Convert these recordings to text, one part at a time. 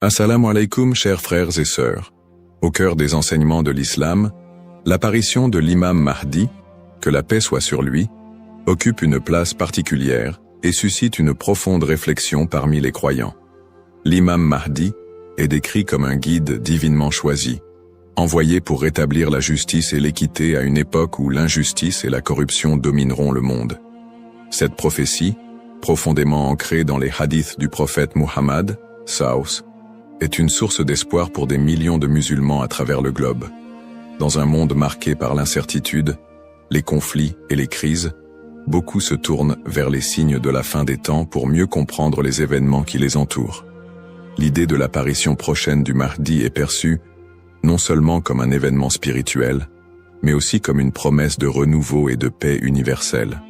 Assalamu alaikum, chers frères et sœurs. Au cœur des enseignements de l'islam, l'apparition de l'imam Mahdi, que la paix soit sur lui, occupe une place particulière et suscite une profonde réflexion parmi les croyants. L'imam Mahdi est décrit comme un guide divinement choisi, envoyé pour rétablir la justice et l'équité à une époque où l'injustice et la corruption domineront le monde. Cette prophétie, profondément ancrée dans les hadiths du prophète Muhammad, Saus, est une source d'espoir pour des millions de musulmans à travers le globe. Dans un monde marqué par l'incertitude, les conflits et les crises, beaucoup se tournent vers les signes de la fin des temps pour mieux comprendre les événements qui les entourent. L'idée de l'apparition prochaine du Mahdi est perçue non seulement comme un événement spirituel, mais aussi comme une promesse de renouveau et de paix universelle.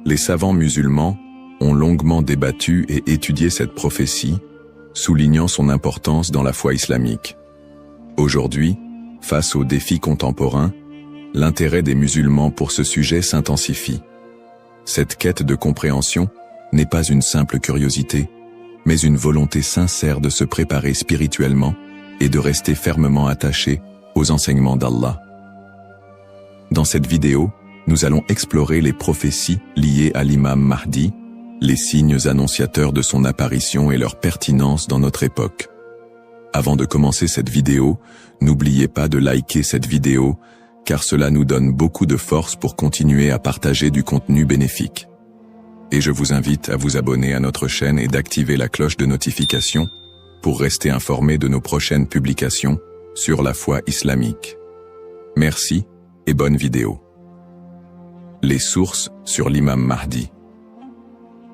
Les savants musulmans ont longuement débattu et étudié cette prophétie, soulignant son importance dans la foi islamique. Aujourd'hui, face aux défis contemporains, l'intérêt des musulmans pour ce sujet s'intensifie. Cette quête de compréhension n'est pas une simple curiosité, mais une volonté sincère de se préparer spirituellement et de rester fermement attaché aux enseignements d'Allah. Dans cette vidéo, nous allons explorer les prophéties liées à l'imam Mahdi, les signes annonciateurs de son apparition et leur pertinence dans notre époque. Avant de commencer cette vidéo, n'oubliez pas de liker cette vidéo, car cela nous donne beaucoup de force pour continuer à partager du contenu bénéfique. Et je vous invite à vous abonner à notre chaîne et d'activer la cloche de notification pour rester informé de nos prochaines publications sur la foi islamique. Merci et bonne vidéo. Les sources sur l'imam Mahdi.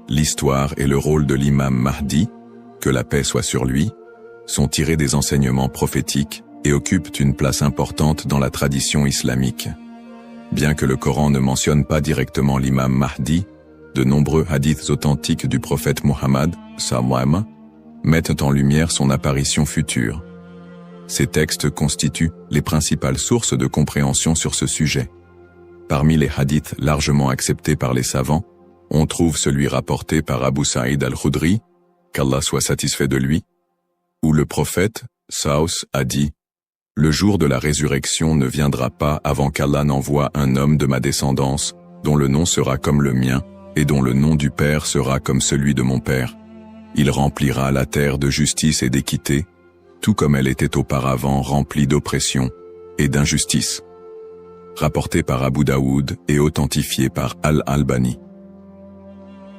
L'histoire et le rôle de l'imam Mahdi, que la paix soit sur lui, sont tirés des enseignements prophétiques et occupent une place importante dans la tradition islamique. Bien que le Coran ne mentionne pas directement l'imam Mahdi, de nombreux hadiths authentiques du prophète Muhammad, sallam, mettent en lumière son apparition future. Ces textes constituent les principales sources de compréhension sur ce sujet. Parmi les hadiths largement acceptés par les savants, on trouve celui rapporté par Abu Saïd al-Khudri, qu'Allah soit satisfait de lui, où le prophète, Saus, a dit « Le jour de la résurrection ne viendra pas avant qu'Allah n'envoie un homme de ma descendance, dont le nom sera comme le mien, et dont le nom du Père sera comme celui de mon Père. Il remplira la terre de justice et d'équité, tout comme elle était auparavant remplie d'oppression et d'injustice. » Rapporté par Abu Daoud et authentifié par Al-Albani.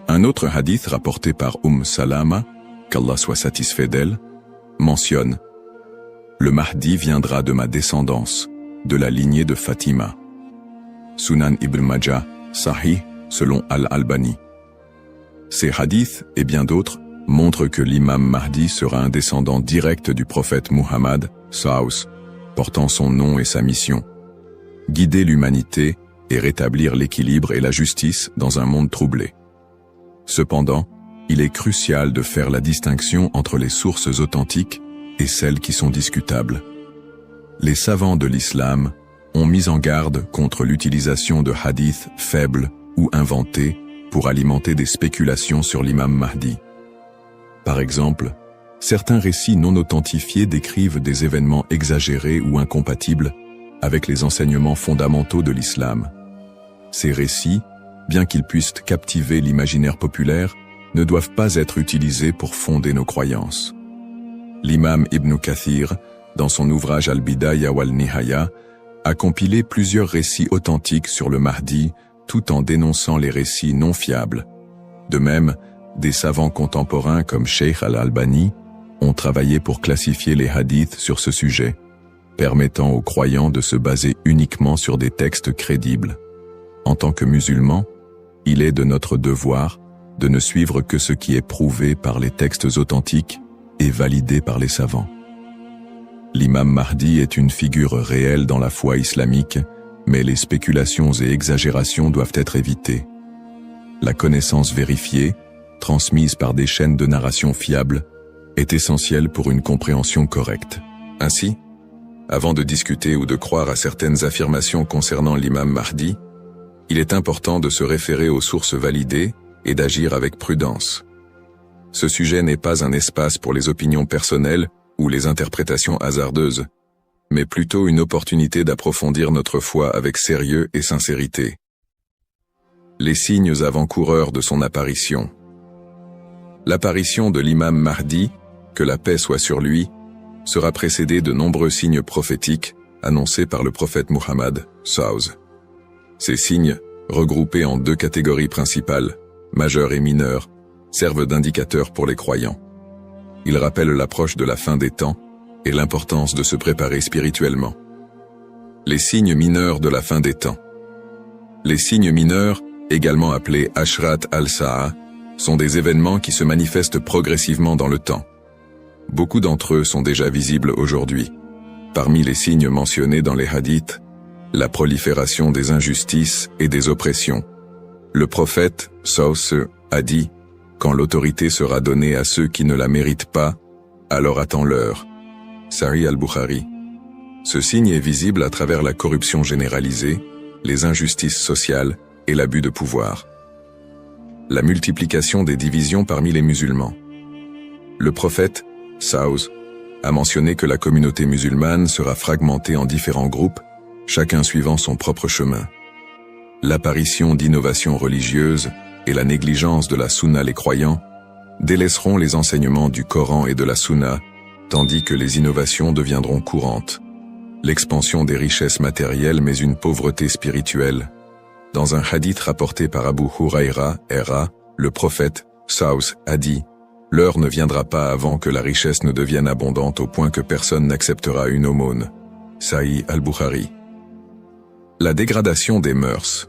Un autre hadith rapporté par Salama, qu'Allah soit satisfait d'elle, mentionne « Le Mahdi viendra de ma descendance, de la lignée de Fatima. » Sunan Ibn Majah, Sahih, selon Al-Albani. Ces hadiths, et bien d'autres, montrent que l'imam Mahdi sera un descendant direct du prophète Muhammad, Saus, portant son nom et sa mission. Guider l'humanité et rétablir l'équilibre et la justice dans un monde troublé. Cependant, il est crucial de faire la distinction entre les sources authentiques et celles qui sont discutables. Les savants de l'islam ont mis en garde contre l'utilisation de hadiths faibles ou inventés pour alimenter des spéculations sur l'imam Mahdi. Par exemple, certains récits non authentifiés décrivent des événements exagérés ou incompatibles avec les enseignements fondamentaux de l'islam. Ces récits, bien qu'ils puissent captiver l'imaginaire populaire, ne doivent pas être utilisés pour fonder nos croyances. L'imam Ibn Kathir, dans son ouvrage Al-Bidaya wal-Nihaya, a compilé plusieurs récits authentiques sur le Mahdi, tout en dénonçant les récits non fiables. De même, des savants contemporains comme Sheikh Al-Albani ont travaillé pour classifier les hadiths sur ce sujet, permettant aux croyants de se baser uniquement sur des textes crédibles. En tant que musulmans, il est de notre devoir de ne suivre que ce qui est prouvé par les textes authentiques et validé par les savants. L'imam Mahdi est une figure réelle dans la foi islamique, mais les spéculations et exagérations doivent être évitées. La connaissance vérifiée, transmise par des chaînes de narration fiables, est essentielle pour une compréhension correcte. Ainsi, avant de discuter ou de croire à certaines affirmations concernant l'imam Mahdi, il est important de se référer aux sources validées et d'agir avec prudence. ce sujet n'est pas un espace pour les opinions personnelles ou les interprétations hasardeuses, mais plutôt une opportunité d'approfondir notre foi avec sérieux et sincérité. Les signes avant-coureurs de son apparition. L'apparition de l'imam Mahdi, que la paix soit sur lui, sera précédée de nombreux signes prophétiques annoncés par le prophète Muhammad, SAW. Ces signes, regroupés en deux catégories principales, majeurs et mineurs, servent d'indicateurs pour les croyants. Ils rappellent l'approche de la fin des temps et l'importance de se préparer spirituellement. Les signes mineurs de la fin des temps. Les signes mineurs, également appelés Ashrat al-Sa'a, sont des événements qui se manifestent progressivement dans le temps. Beaucoup d'entre eux sont déjà visibles aujourd'hui. Parmi les signes mentionnés dans les hadiths, la prolifération des injustices et des oppressions. Le prophète, SAW, a dit « Quand l'autorité sera donnée à ceux qui ne la méritent pas, alors attends l'heure » Sahih al-Bukhari. Ce signe est visible à travers la corruption généralisée, les injustices sociales et l'abus de pouvoir. La multiplication des divisions parmi les musulmans. Le prophète, SAW, a mentionné que la communauté musulmane sera fragmentée en différents groupes, chacun suivant son propre chemin. L'apparition d'innovations religieuses et la négligence de la sunna les croyants délaisseront les enseignements du Coran et de la sunna, tandis que les innovations deviendront courantes. L'expansion des richesses matérielles mais une pauvreté spirituelle. Dans un hadith rapporté par Abu Huraira, le prophète, SAW, a dit « L'heure ne viendra pas avant que la richesse ne devienne abondante au point que personne n'acceptera une aumône. » Sahih al-Bukhari. La dégradation des mœurs.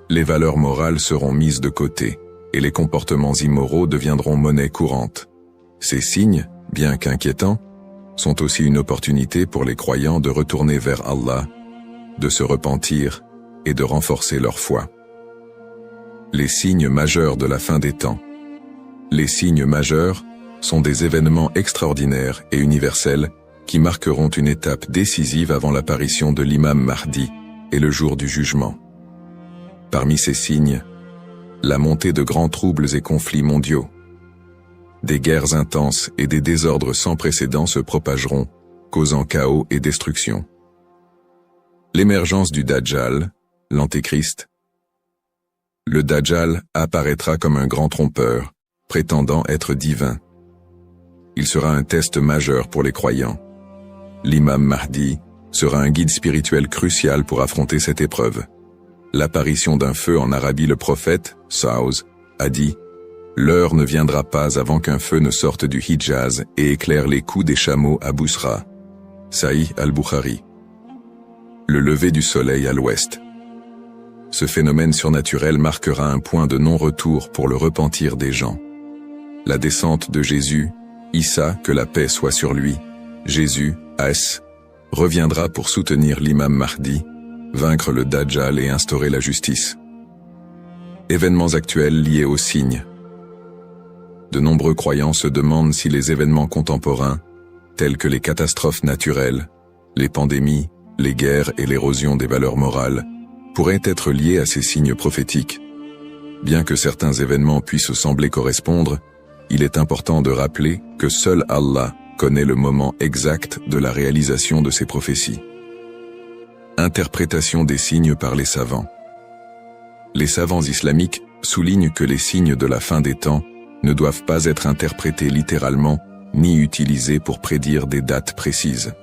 Les valeurs morales seront mises de côté, et les comportements immoraux deviendront monnaie courante. Ces signes, bien qu'inquiétants, sont aussi une opportunité pour les croyants de retourner vers Allah, de se repentir et de renforcer leur foi. Les signes majeurs de la fin des temps. Les signes majeurs sont des événements extraordinaires et universels qui marqueront une étape décisive avant l'apparition de l'imam Mahdi et le jour du jugement. Parmi ces signes, la montée de grands troubles et conflits mondiaux. Des guerres intenses et des désordres sans précédent se propageront, causant chaos et destruction. L'émergence du Dajjal, l'Antéchrist. Le Dajjal apparaîtra comme un grand trompeur, prétendant être divin. Il sera un test majeur pour les croyants. L'imam Mahdi sera un guide spirituel crucial pour affronter cette épreuve. L'apparition d'un feu en Arabie. Le prophète, SAW, a dit « L'heure ne viendra pas avant qu'un feu ne sorte du Hijaz et éclaire les coups des chameaux à Bousra. » Sahih al-Bukhari. Le lever du soleil à l'ouest. Ce phénomène surnaturel marquera un point de non-retour pour le repentir des gens. La descente de Jésus, Issa, que la paix soit sur lui, Jésus, As, reviendra pour soutenir l'imam Mahdi, vaincre le Dajjal et instaurer la justice. Événements actuels liés aux signes. De nombreux croyants se demandent si les événements contemporains, tels que les catastrophes naturelles, les pandémies, les guerres et l'érosion des valeurs morales, pourraient être liés à ces signes prophétiques. Bien que certains événements puissent sembler correspondre, il est important de rappeler que seul Allah connaît le moment exact de la réalisation de ces prophéties. Interprétation des signes par les savants. Les savants islamiques soulignent que les signes de la fin des temps ne doivent pas être interprétés littéralement ni utilisés pour prédire des dates précises.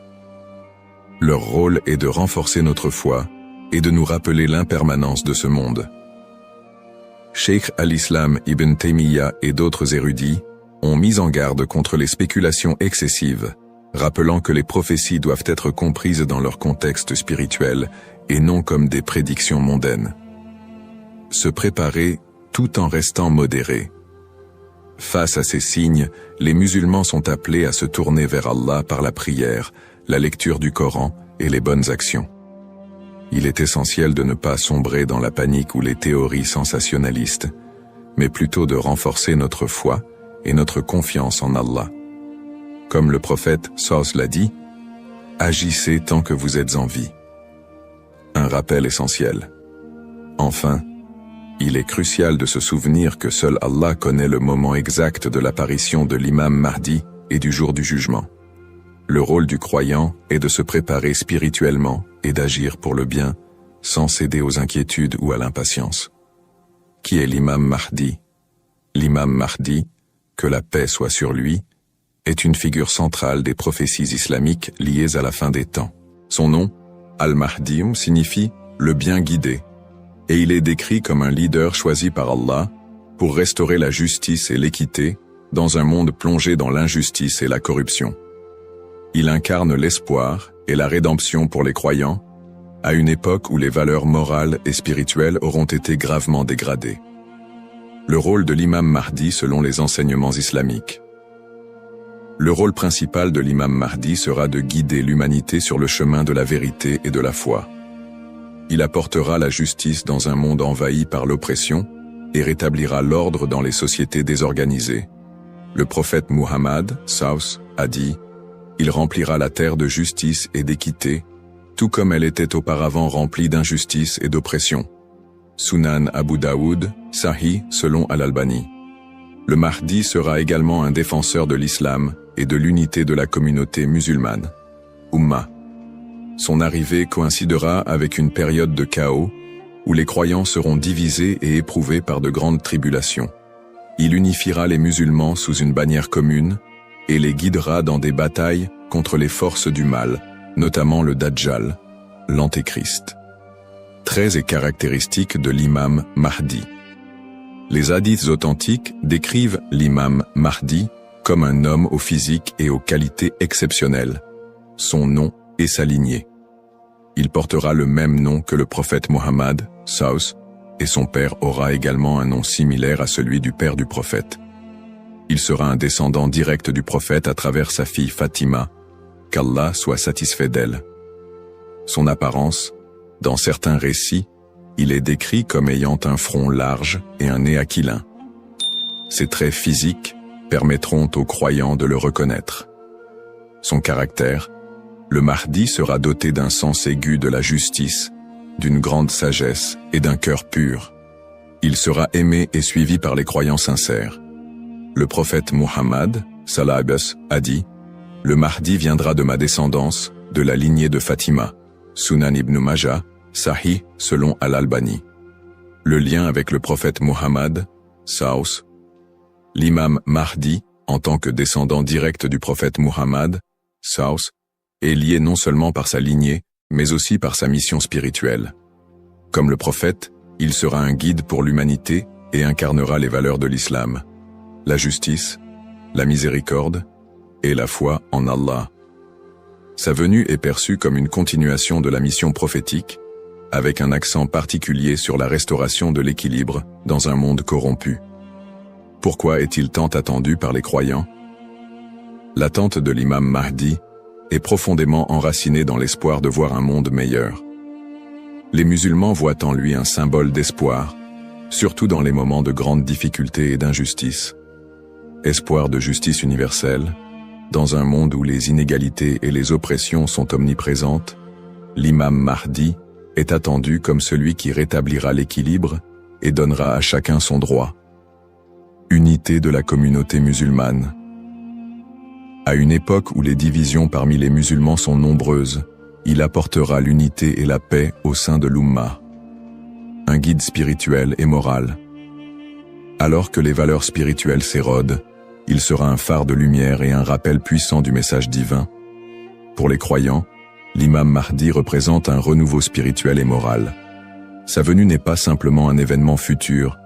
Leur rôle est de renforcer notre foi et de nous rappeler l'impermanence de ce monde. Cheikh al-Islam Ibn Taymiyyah et d'autres érudits ont mis en garde contre les spéculations excessives, rappelant que les prophéties doivent être comprises dans leur contexte spirituel et non comme des prédictions mondaines. Se préparer tout en restant modéré. Face à ces signes, les musulmans sont appelés à se tourner vers Allah par la prière, la lecture du Coran et les bonnes actions. Il est essentiel de ne pas sombrer dans la panique ou les théories sensationnalistes, mais plutôt de renforcer notre foi et notre confiance en Allah. Comme le prophète SAW l'a dit, « Agissez tant que vous êtes en vie ». Un rappel essentiel. Enfin, Il est crucial de se souvenir que seul Allah connaît le moment exact de l'apparition de l'imam Mahdi et du jour du jugement. Le rôle du croyant est de se préparer spirituellement et d'agir pour le bien, sans céder aux inquiétudes ou à l'impatience. Qui est l'imam Mahdi? L'imam Mahdi, que la paix soit sur lui, est une figure centrale des prophéties islamiques liées à la fin des temps. Son nom, Al-Mahdi, signifie « le bien guidé », et il est décrit comme un leader choisi par Allah pour restaurer la justice et l'équité dans un monde plongé dans l'injustice et la corruption. Il incarne l'espoir et la rédemption pour les croyants, à une époque où les valeurs morales et spirituelles auront été gravement dégradées. Le rôle de l'imam Mahdi selon les enseignements islamiques. Le rôle principal de l'imam Mahdi sera de guider l'humanité sur le chemin de la vérité et de la foi. Il apportera la justice dans un monde envahi par l'oppression et rétablira l'ordre dans les sociétés désorganisées. Le prophète Muhammad, Saus, a dit « Il remplira la terre de justice et d'équité, tout comme elle était auparavant remplie d'injustice et d'oppression. » Sunan Abu Daoud, Sahih, selon Al-Albani. Le Mahdi sera également un défenseur de l'islam et de l'unité de la communauté musulmane. Ummah. Son arrivée coïncidera avec une période de chaos où les croyants seront divisés et éprouvés par de grandes tribulations. Il unifiera les musulmans sous une bannière commune et les guidera dans des batailles contre les forces du mal, notamment le Dajjal, l'Antéchrist. Traits et caractéristiques de l'imam Mahdi. Les hadiths authentiques décrivent l'imam Mahdi comme un homme au physique et aux qualités exceptionnelles, son nom et sa lignée. Il portera le même nom que le prophète Mohammed, Saus, et son père aura également un nom similaire à celui du père du prophète. Il sera un descendant direct du prophète à travers sa fille Fatima, qu'Allah soit satisfait d'elle. Son apparence, dans certains récits, il est décrit comme ayant un front large et un nez aquilin. Ses traits physiques permettront aux croyants de le reconnaître. Son caractère, le Mahdi sera doté d'un sens aigu de la justice, d'une grande sagesse et d'un cœur pur. Il sera aimé et suivi par les croyants sincères. Le prophète Muhammad, sallallahu a dit « Le Mahdi viendra de ma descendance, de la lignée de Fatima. » Sunan ibn Majah, Sahih, selon Al-Albani. Le lien avec le prophète Muhammad, Saus. L'imam Mahdi, en tant que descendant direct du prophète Muhammad, Saus, est lié non seulement par sa lignée, mais aussi par sa mission spirituelle. Comme le prophète, il sera un guide pour l'humanité et incarnera les valeurs de l'islam, la justice, la miséricorde et la foi en Allah. Sa venue est perçue comme une continuation de la mission prophétique, avec un accent particulier sur la restauration de l'équilibre dans un monde corrompu. Pourquoi est-il tant attendu par les croyants? L'attente de l'imam Mahdi est profondément enracinée dans l'espoir de voir un monde meilleur. Les musulmans voient en lui un symbole d'espoir, surtout dans les moments de grandes difficultés et d'injustice. Espoir de justice universelle, dans un monde où les inégalités et les oppressions sont omniprésentes, l'imam Mahdi est attendu comme celui qui rétablira l'équilibre et donnera à chacun son droit. Unité de la communauté musulmane. À une époque où les divisions parmi les musulmans sont nombreuses, il apportera l'unité et la paix au sein de l'Ummah. Un guide spirituel et moral. Alors que les valeurs spirituelles s'érodent, il sera un phare de lumière et un rappel puissant du message divin. Pour les croyants, l'imam Mahdi représente un renouveau spirituel et moral. Sa venue n'est pas simplement un événement futur,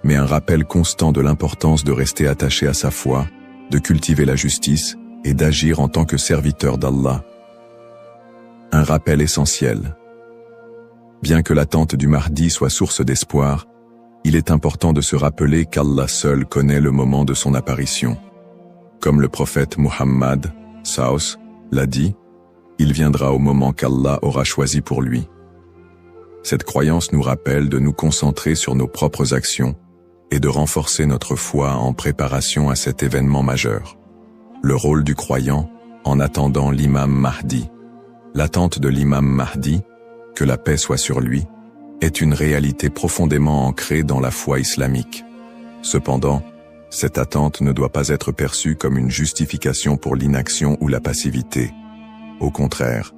mais un rappel constant de l'importance de rester attaché à sa foi, de cultiver la justice et d'agir en tant que serviteur d'Allah. Un rappel essentiel. Bien que l'attente du Mahdi soit source d'espoir, il est important de se rappeler qu'Allah seul connaît le moment de son apparition. Comme le prophète Muhammad, Saus, l'a dit, il viendra au moment qu'Allah aura choisi pour lui. Cette croyance nous rappelle de nous concentrer sur nos propres actions et de renforcer notre foi en préparation à cet événement majeur. Le rôle du croyant en attendant l'imam Mahdi. L'attente de l'imam Mahdi, que la paix soit sur lui, est une réalité profondément ancrée dans la foi islamique. Cependant, cette attente ne doit pas être perçue comme une justification pour l'inaction ou la passivité. Au contraire,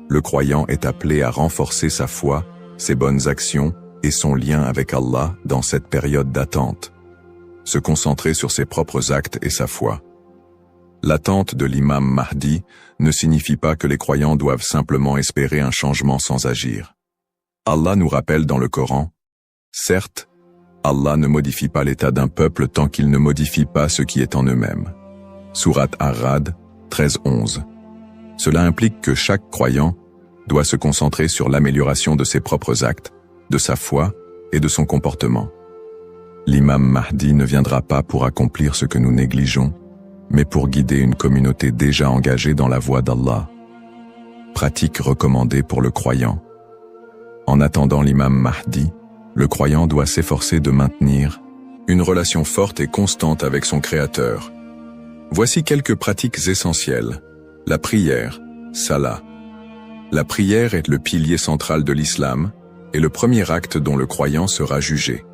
le croyant est appelé à renforcer sa foi, ses bonnes actions et son lien avec Allah dans cette période d'attente. Se concentrer sur ses propres actes et sa foi. L'attente de l'imam Mahdi ne signifie pas que les croyants doivent simplement espérer un changement sans agir. Allah nous rappelle dans le Coran, certes, Allah ne modifie pas l'état d'un peuple tant qu'il ne modifie pas ce qui est en eux-mêmes. Sourate Ar-Ra'd 13-11. Cela implique que chaque croyant doit se concentrer sur l'amélioration de ses propres actes, de sa foi et de son comportement. L'imam Mahdi ne viendra pas pour accomplir ce que nous négligeons, mais pour guider une communauté déjà engagée dans la voie d'Allah. Pratique recommandée pour le croyant. En attendant l'imam Mahdi, le croyant doit s'efforcer de maintenir une relation forte et constante avec son Créateur. Voici quelques pratiques essentielles. La prière, salat. La prière est le pilier central de l'islam et le premier acte dont le croyant sera jugé.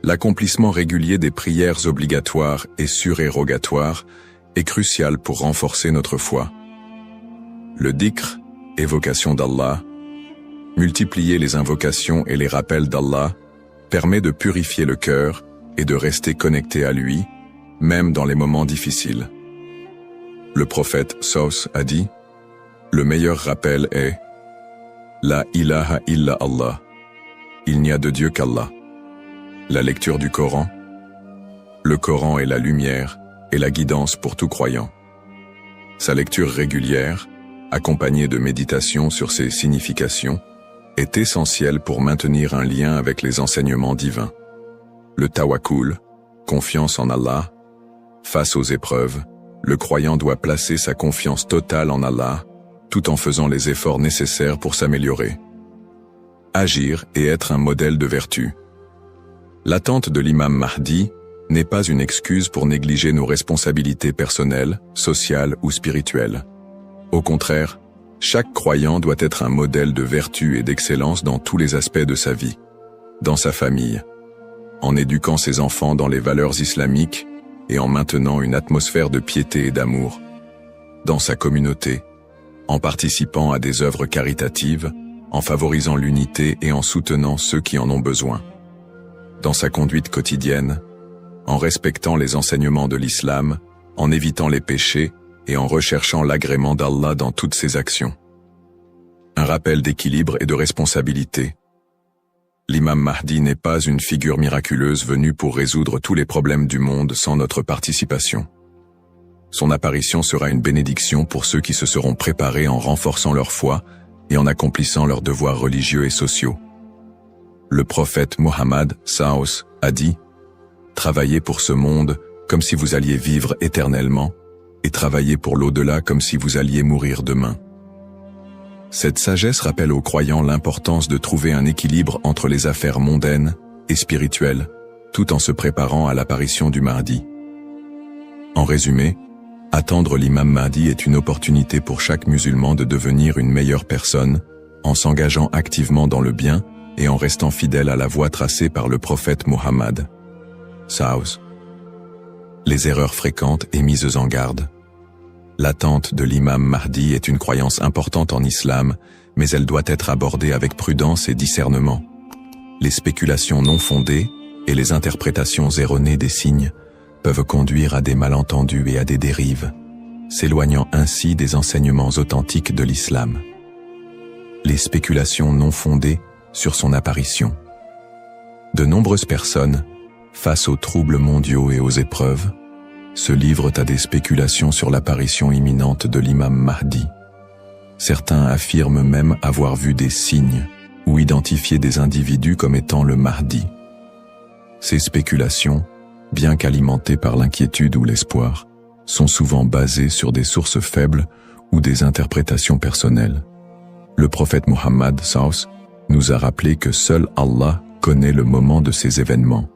L'accomplissement régulier des prières obligatoires et surérogatoires est crucial pour renforcer notre foi. Le dhikr, évocation d'Allah, multiplier les invocations et les rappels d'Allah, permet de purifier le cœur et de rester connecté à lui, même dans les moments difficiles. Le prophète Saus a dit, le meilleur rappel est « La ilaha illa Allah » il n'y a de Dieu qu'Allah. La lecture du Coran. Le Coran est la lumière et la guidance pour tout croyant. Sa lecture régulière, accompagnée de méditation sur ses significations, est essentielle pour maintenir un lien avec les enseignements divins. Le tawakkul, confiance en Allah. Face aux épreuves, le croyant doit placer sa confiance totale en Allah, tout en faisant les efforts nécessaires pour s'améliorer. Agir et être un modèle de vertu. L'attente de l'imam Mahdi n'est pas une excuse pour négliger nos responsabilités personnelles, sociales ou spirituelles. Au contraire, chaque croyant doit être un modèle de vertu et d'excellence dans tous les aspects de sa vie. Dans sa famille, en éduquant ses enfants dans les valeurs islamiques et en maintenant une atmosphère de piété et d'amour. Dans sa communauté, en participant à des œuvres caritatives, en favorisant l'unité et en soutenant ceux qui en ont besoin. Dans sa conduite quotidienne, en respectant les enseignements de l'islam, en évitant les péchés et en recherchant l'agrément d'Allah dans toutes ses actions. Un rappel d'équilibre et de responsabilité. L'imam Mahdi n'est pas une figure miraculeuse venue pour résoudre tous les problèmes du monde sans notre participation. Son apparition sera une bénédiction pour ceux qui se seront préparés en renforçant leur foi et en accomplissant leurs devoirs religieux et sociaux. Le prophète Mohammed Saos a dit « Travaillez pour ce monde comme si vous alliez vivre éternellement, et travaillez pour l'au-delà comme si vous alliez mourir demain. » Cette sagesse rappelle aux croyants l'importance de trouver un équilibre entre les affaires mondaines et spirituelles, tout en se préparant à l'apparition du Mahdi. En résumé, attendre l'imam Mahdi est une opportunité pour chaque musulman de devenir une meilleure personne, en s'engageant activement dans le bien et en restant fidèle à la voie tracée par le prophète Mohammed. Saos. Les erreurs fréquentes et mises en garde. L'attente de l'imam Mahdi est une croyance importante en islam, mais elle doit être abordée avec prudence et discernement. Les spéculations non fondées et les interprétations erronées des signes peuvent conduire à des malentendus et à des dérives, s'éloignant ainsi des enseignements authentiques de l'islam. Les spéculations non fondées sur son apparition. De nombreuses personnes, face aux troubles mondiaux et aux épreuves, se livrent à des spéculations sur l'apparition imminente de l'imam Mahdi. Certains affirment même avoir vu des signes ou identifié des individus comme étant le Mahdi. Ces spéculations, bien qu'alimentées par l'inquiétude ou l'espoir, sont souvent basées sur des sources faibles ou des interprétations personnelles. Le prophète Mohammed Saus nous a rappelé que seul Allah connaît le moment de ces événements.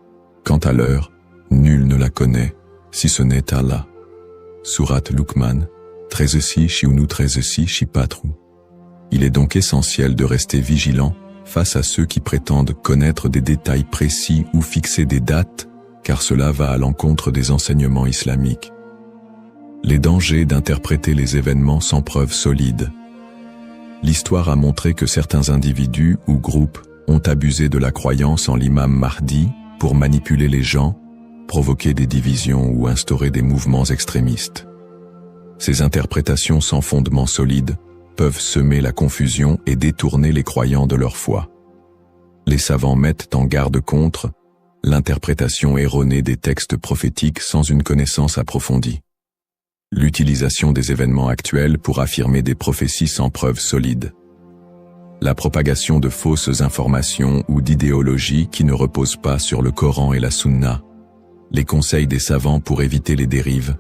Quant à l'heure, nul ne la connaît, si ce n'est Allah. Sourate Luqman, 13-6 Shiunu 13-6 Shipatru. Il est donc essentiel de rester vigilant face à ceux qui prétendent connaître des détails précis ou fixer des dates, car cela va à l'encontre des enseignements islamiques. Les dangers d'interpréter les événements sans preuve solide. L'histoire a montré que certains individus ou groupes ont abusé de la croyance en l'imam Mahdi pour manipuler les gens, provoquer des divisions ou instaurer des mouvements extrémistes. Ces interprétations sans fondement solide peuvent semer la confusion et détourner les croyants de leur foi. Les savants mettent en garde contre l'interprétation erronée des textes prophétiques sans une connaissance approfondie. L'utilisation des événements actuels pour affirmer des prophéties sans preuve solide. La propagation de fausses informations ou d'idéologies qui ne reposent pas sur le Coran et la Sunna. Les conseils des savants pour éviter les dérives.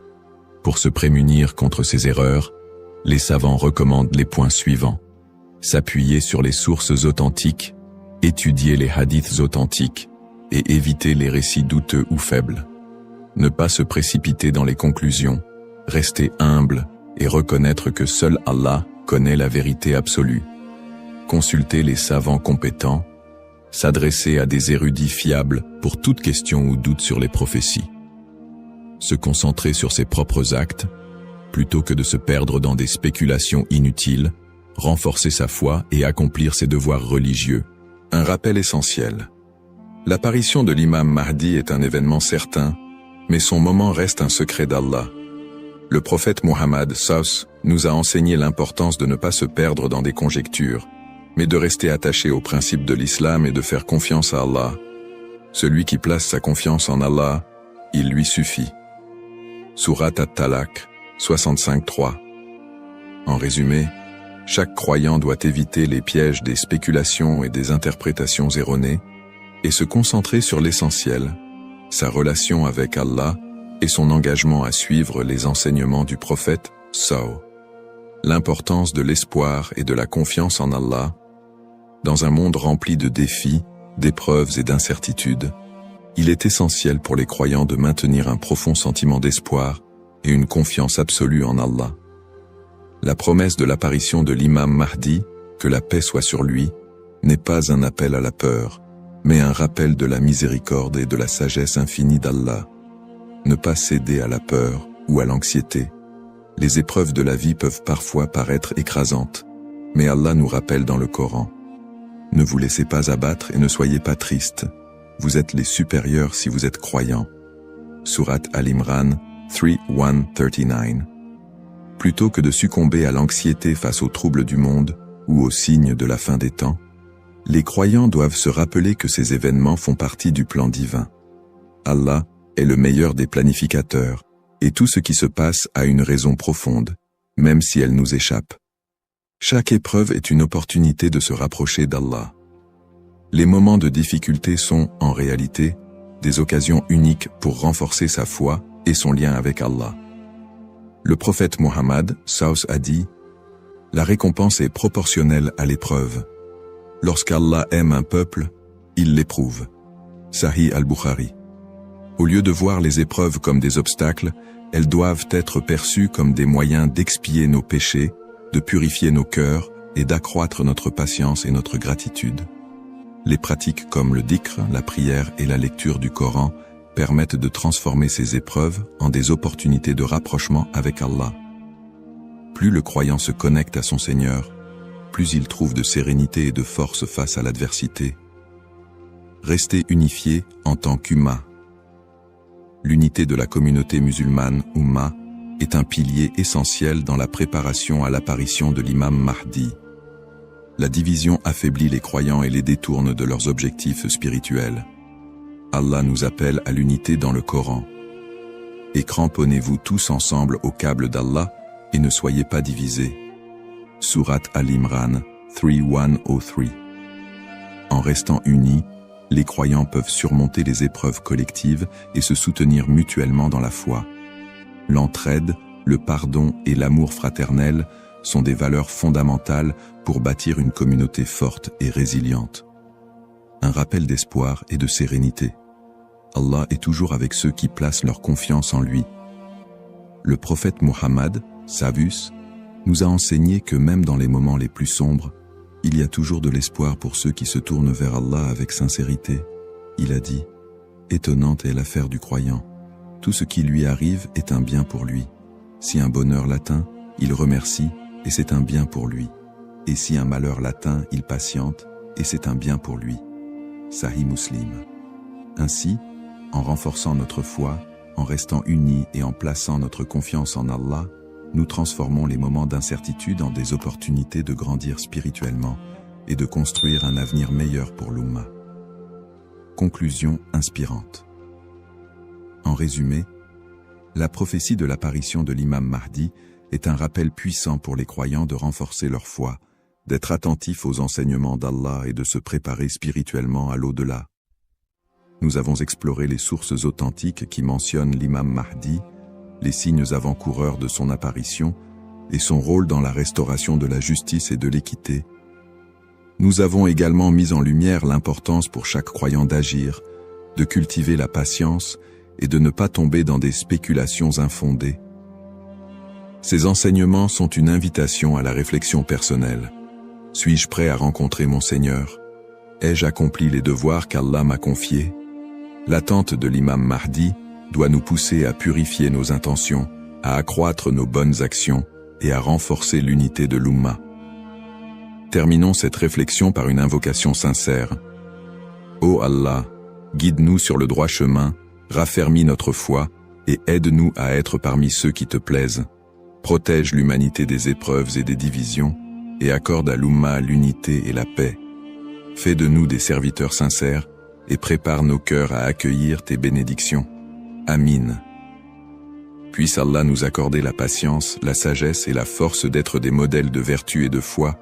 Pour se prémunir contre ces erreurs, les savants recommandent les points suivants. S'appuyer sur les sources authentiques, étudier les hadiths authentiques et éviter les récits douteux ou faibles. Ne pas se précipiter dans les conclusions, rester humble et reconnaître que seul Allah connaît la vérité absolue. Consulter les savants compétents, s'adresser à des érudits fiables pour toute question ou doute sur les prophéties. Se concentrer sur ses propres actes, plutôt que de se perdre dans des spéculations inutiles, renforcer sa foi et accomplir ses devoirs religieux. Un rappel essentiel. L'apparition de l'imam Mahdi est un événement certain, mais son moment reste un secret d'Allah. Le prophète Muhammad SAW nous a enseigné l'importance de ne pas se perdre dans des conjectures, mais de rester attaché aux principes de l'islam et de faire confiance à Allah. Celui qui place sa confiance en Allah, il lui suffit. Surat At-Talaq, 65-3. En résumé, chaque croyant doit éviter les pièges des spéculations et des interprétations erronées et se concentrer sur l'essentiel, sa relation avec Allah et son engagement à suivre les enseignements du prophète SAW. L'importance de l'espoir et de la confiance en Allah. Dans un monde rempli de défis, d'épreuves et d'incertitudes, il est essentiel pour les croyants de maintenir un profond sentiment d'espoir et une confiance absolue en Allah. La promesse de l'apparition de l'imam Mahdi, que la paix soit sur lui, n'est pas un appel à la peur, mais un rappel de la miséricorde et de la sagesse infinie d'Allah. Ne pas céder à la peur ou à l'anxiété. Les épreuves de la vie peuvent parfois paraître écrasantes, mais Allah nous rappelle dans le Coran. Ne vous laissez pas abattre et ne soyez pas tristes. Vous êtes les supérieurs si vous êtes croyants. Surat Al-Imran 3:139. Plutôt que de succomber à l'anxiété face aux troubles du monde ou aux signes de la fin des temps, les croyants doivent se rappeler que ces événements font partie du plan divin. Allah est le meilleur des planificateurs, et tout ce qui se passe a une raison profonde, même si elle nous échappe. Chaque épreuve est une opportunité de se rapprocher d'Allah. Les moments de difficulté sont, en réalité, des occasions uniques pour renforcer sa foi et son lien avec Allah. Le prophète Muhammad SAW a dit « La récompense est proportionnelle à l'épreuve. Lorsqu'Allah aime un peuple, il l'éprouve. » Sahih al-Bukhari. Au lieu de voir les épreuves comme des obstacles, elles doivent être perçues comme des moyens d'expier nos péchés, de purifier nos cœurs et d'accroître notre patience et notre gratitude. Les pratiques comme le dhikr, la prière et la lecture du Coran permettent de transformer ces épreuves en des opportunités de rapprochement avec Allah. Plus le croyant se connecte à son Seigneur, plus il trouve de sérénité et de force face à l'adversité. Rester unifié en tant qu'Ummah. L'unité de la communauté musulmane, Ummah, est un pilier essentiel dans la préparation à l'apparition de l'imam Mahdi. La division affaiblit les croyants et les détourne de leurs objectifs spirituels. Allah nous appelle à l'unité dans le Coran. Et cramponnez-vous tous ensemble au câble d'Allah et ne soyez pas divisés. Surat Al-Imran 3:103. En restant unis, les croyants peuvent surmonter les épreuves collectives et se soutenir mutuellement dans la foi. L'entraide, le pardon et l'amour fraternel sont des valeurs fondamentales pour bâtir une communauté forte et résiliente. Un rappel d'espoir et de sérénité. Allah est toujours avec ceux qui placent leur confiance en lui. Le prophète Muhammad, Savus, nous a enseigné que même dans les moments les plus sombres, Il y a toujours de l'espoir pour ceux qui se tournent vers Allah avec sincérité. Il a dit, étonnante est l'affaire du croyant. Tout ce qui lui arrive est un bien pour lui. Si un bonheur l'atteint, il remercie, et c'est un bien pour lui. Et si un malheur l'atteint, il patiente, et c'est un bien pour lui. Sahih Muslim. Ainsi, en renforçant notre foi, en restant unis et en plaçant notre confiance en Allah, nous transformons les moments d'incertitude en des opportunités de grandir spirituellement et de construire un avenir meilleur pour l'Ummah. Conclusion inspirante. En résumé, la prophétie de l'apparition de l'imam Mahdi est un rappel puissant pour les croyants de renforcer leur foi, d'être attentifs aux enseignements d'Allah et de se préparer spirituellement à l'au-delà. Nous avons exploré les sources authentiques qui mentionnent l'imam Mahdi, les signes avant-coureurs de son apparition et son rôle dans la restauration de la justice et de l'équité. Nous avons également mis en lumière l'importance pour chaque croyant d'agir, de cultiver la patience et de ne pas tomber dans des spéculations infondées. Ces enseignements sont une invitation à la réflexion personnelle. Suis-je prêt à rencontrer mon Seigneur? Ai-je accompli les devoirs qu'Allah m'a confiés? L'attente de l'imam Mahdi doit nous pousser à purifier nos intentions, à accroître nos bonnes actions et à renforcer l'unité de l'Ummah. Terminons cette réflexion par une invocation sincère. Ô Allah, guide-nous sur le droit chemin, raffermis notre foi et aide-nous à être parmi ceux qui te plaisent. Protège l'humanité des épreuves et des divisions et accorde à l'Ummah l'unité et la paix. Fais de nous des serviteurs sincères et prépare nos cœurs à accueillir tes bénédictions. Amin. Puisse Allah nous accorder la patience, la sagesse et la force d'être des modèles de vertu et de foi